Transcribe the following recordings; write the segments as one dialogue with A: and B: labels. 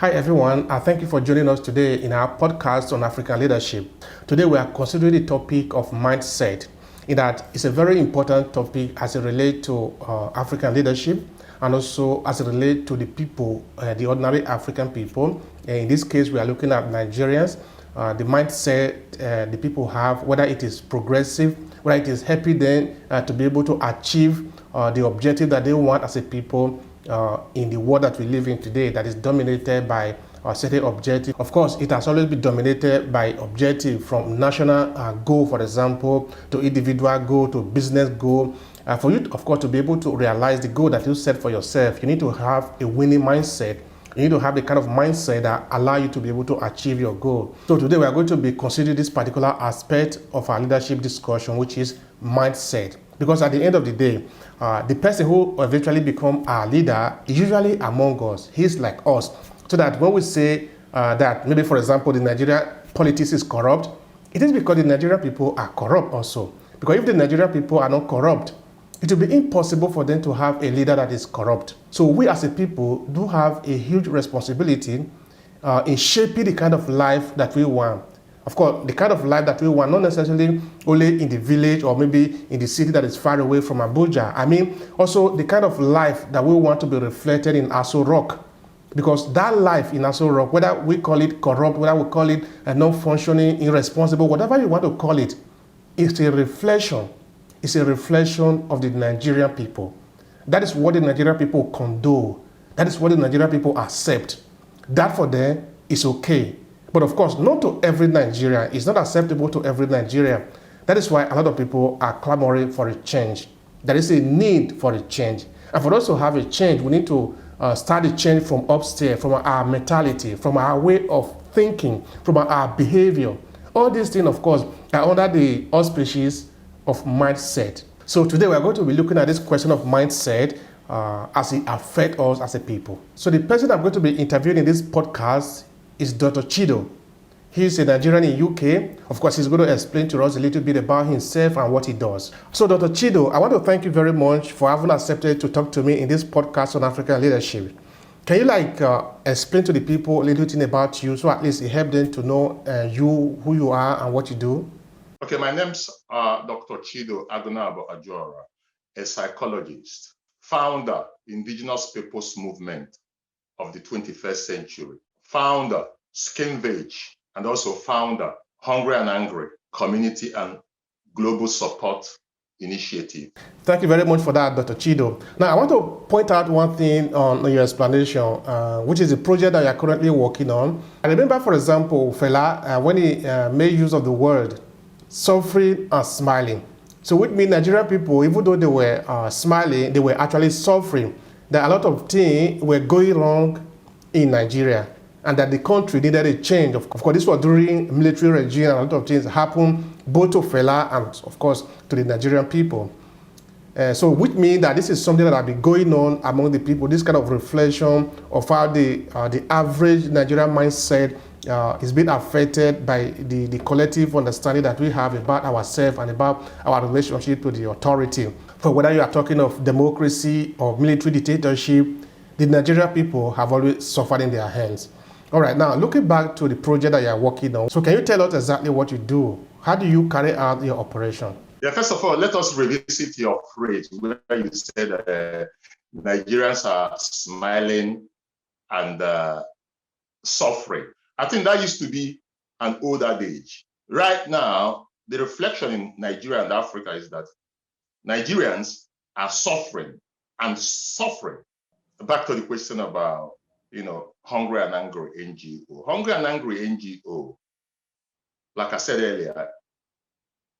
A: Hi everyone, thank you for joining us today in our podcast on African leadership. Today we are considering the topic of mindset. In that it's a very important topic as it relates to African leadership and also as it relates to the people, the ordinary African people. In this case, we are looking at Nigerians, the mindset the people have, whether it is progressive, whether it is helping them to be able to achieve the objective that they want as a people in the world that we live in today that is dominated by a certain objective. Of course, it has always been dominated by objective from national goal, for example, to individual goal, to business goal. For you, of course, to be able to realize the goal that you set for yourself, you need to have a winning mindset. You need to have the kind of mindset that allow you to be able to achieve your goal. So today we are going to be considering this particular aspect of our leadership discussion, which is mindset. Because at the end of the day, the person who eventually become our leader is usually among us. He's like us. So that when we say that maybe, for example, the Nigerian politics is corrupt, it is because the Nigerian people are corrupt also. Because if the Nigerian people are not corrupt, it will be impossible for them to have a leader that is corrupt. So we as a people do have a huge responsibility in shaping the kind of life that we want. Of course, the kind of life that we want, not necessarily only in the village or maybe in the city that is far away from Abuja. I mean, also the kind of life that we want to be reflected in Aso Rock. Because that life in Aso Rock, whether we call it corrupt, whether we call it non-functioning, irresponsible, whatever you want to call it, it's a reflection. It's a reflection of the Nigerian people. That is what the Nigerian people condone. That is what the Nigerian people accept. That for them is okay. But of course, not to every Nigerian. It's not acceptable to every Nigerian. That is why a lot of people are clamoring for a change. There is a need for a change. And for us to have a change, we need to start the change from upstairs, from our mentality, from our way of thinking, from our behavior. All these things, of course, are under the auspices of mindset. So today we are going to be looking at this question of mindset as it affects us as a people. So the person I'm going to be interviewing in this podcast is Dr. Chido. He's a Nigerian in UK. Of course, he's going to explain to us a little bit about himself and what he does. So Dr. Chido, I want to thank you very much for having accepted to talk to me in this podcast on African leadership. Can you explain to the people a little thing about you so at least it help them to know you, who you are and what you do?
B: Okay, my name's Dr. Chido Agunabo Ajora, a psychologist, founder, Indigenous Peoples Movement of the 21st century, founder, Skinvage, and also founder, Hungry and Angry Community and Global Support Initiative.
A: Thank you very much for that, Dr. Chido. Now, I want to point out one thing on your explanation, which is a project that you're currently working on. I remember, for example, Fela, when he made use of the word suffering and smiling. So with me, Nigerian people, even though they were smiling, they were actually suffering. That a lot of things were going wrong in Nigeria and that the country needed a change. Of course, this was during military regime and a lot of things happened both to Fela and, of course, to the Nigerian people. So which means that this is something that has been going on among the people, this kind of reflection of how the average Nigerian mindset is being affected by the collective understanding that we have about ourselves and about our relationship to the authority. For whether you are talking of democracy or military dictatorship, the Nigerian people have always suffered in their hands. All right, now looking back to the project that you are working on, so can you tell us exactly what you do? How do you carry out your operation?
B: Yeah, first of all, let us revisit your phrase where you said Nigerians are smiling and suffering. I think that used to be an old adage. Right now, the reflection in Nigeria and Africa is that Nigerians are suffering and suffering. Back to the question about, Hungry and Angry NGO. Hungry and Angry NGO, like I said earlier,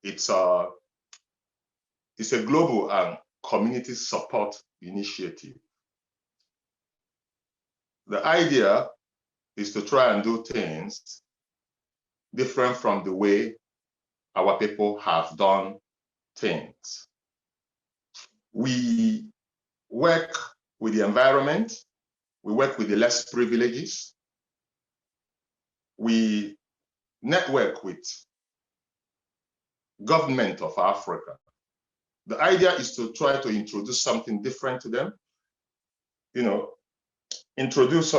B: it's a global and community support initiative. The idea is to try and do things different from the way our people have done things. We work with the environment, we work with the less privileges, we network with government of Africa. The idea is to try to introduce something different to them, introduce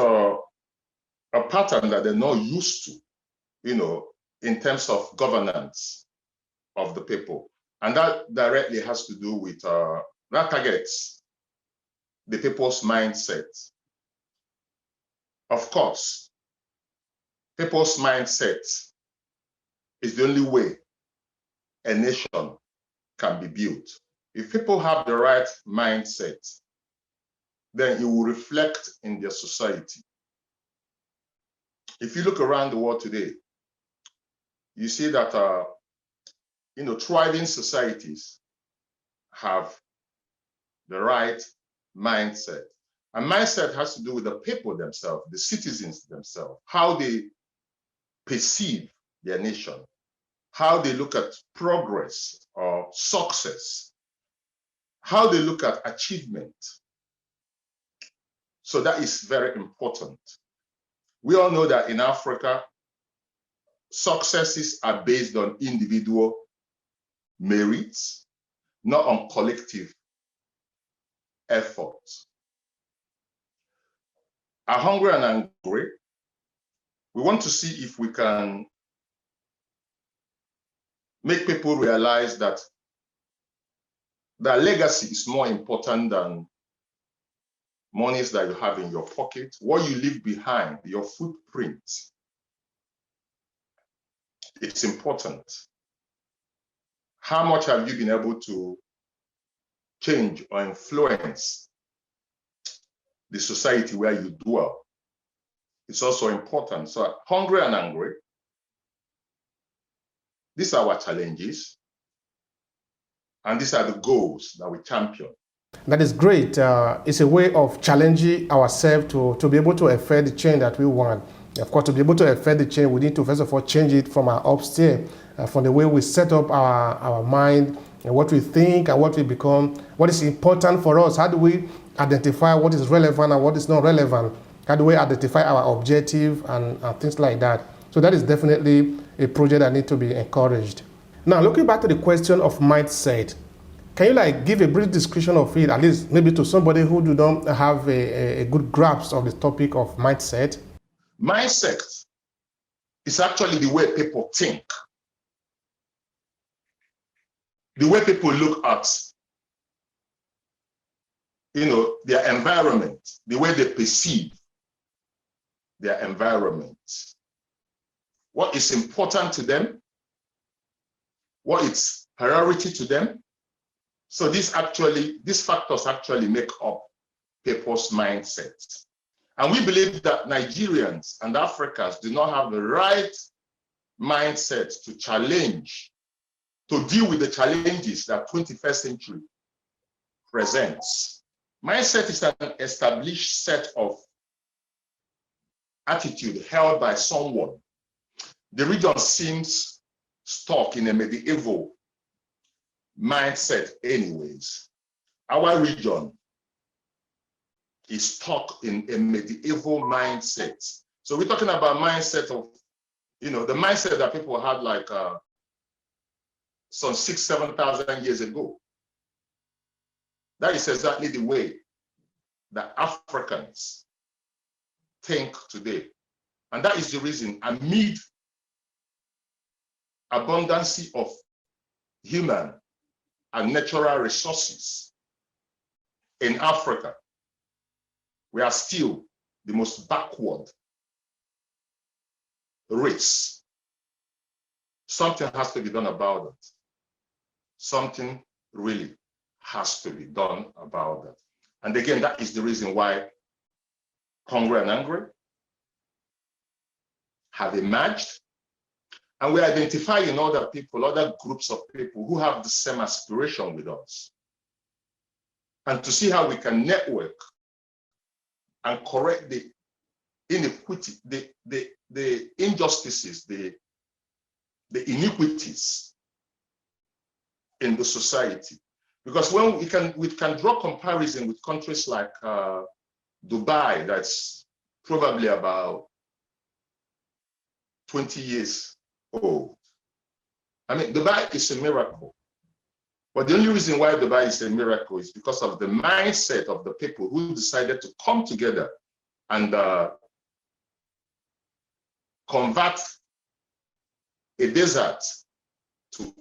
B: a pattern that they're not used to, in terms of governance of the people. And that directly has to do with, that targets the people's mindset. Of course, people's mindset is the only way a nation can be built. If people have the right mindset, then it will reflect in their society. If you look around the world today, you see that thriving societies have the right mindset. And mindset has to do with the people themselves, the citizens themselves, how they perceive their nation, how they look at progress or success, how they look at achievement. So that is very important. We all know that in Africa, successes are based on individual merits, not on collective effort. Are hungry and angry? We want to see if we can make people realize that their legacy is more important than monies that you have in your pocket, what you leave behind, your footprint. It's important. How much have you been able to change or influence the society where you dwell? It's also important. So hungry and angry, these are our challenges, and these are the goals that we champion.
A: That is great. It's a way of challenging ourselves to be able to effect the change that we want. Of course, to be able to effect the change, we need to first of all change it from our upstairs, from the way we set up our mind, and what we think and what we become, what is important for us. How do we identify what is relevant and what is not relevant? How do we identify our objective and things like that? So that is definitely a project that needs to be encouraged. Now, looking back to the question of mindset, can you give a brief description of it, at least maybe to somebody who do not have a good grasp of the topic of mindset?
B: Mindset is actually the way people think, the way people look at, their environment, the way they perceive their environment, what is important to them, what is priority to them. So these factors actually make up people's mindsets. And we believe that Nigerians and Africans do not have the right mindset to deal with the challenges that 21st century presents. Mindset is an established set of attitude held by someone. The region seems stuck in a medieval mindset anyways. Our region is stuck in a medieval mindset. So we're talking about mindset of, the mindset that people had some 6,000-7,000 years ago. That is exactly the way that Africans think today. And that is the reason, amid abundance of human and natural resources in Africa, we are still the most backward race. Something has to be done about it. Something really has to be done about that. And again, that is the reason why hungry and angry have emerged. And we're identifying other people, other groups of people who have the same aspiration with us. And to see how we can network and correct the inequity, the injustices, the iniquities in the society. Because when we can draw comparison with countries like Dubai, that's probably about 20 years old. I mean, Dubai is a miracle. But the only reason why Dubai is a miracle is because of the mindset of the people who decided to come together and convert a desert to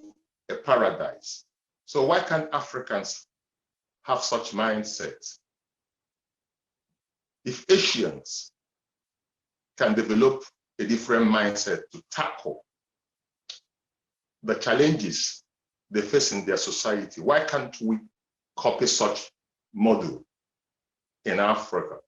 B: a paradise. So why can't Africans have such mindsets? If Asians can develop a different mindset to tackle the challenges they face in their society, why can't we copy such model in Africa?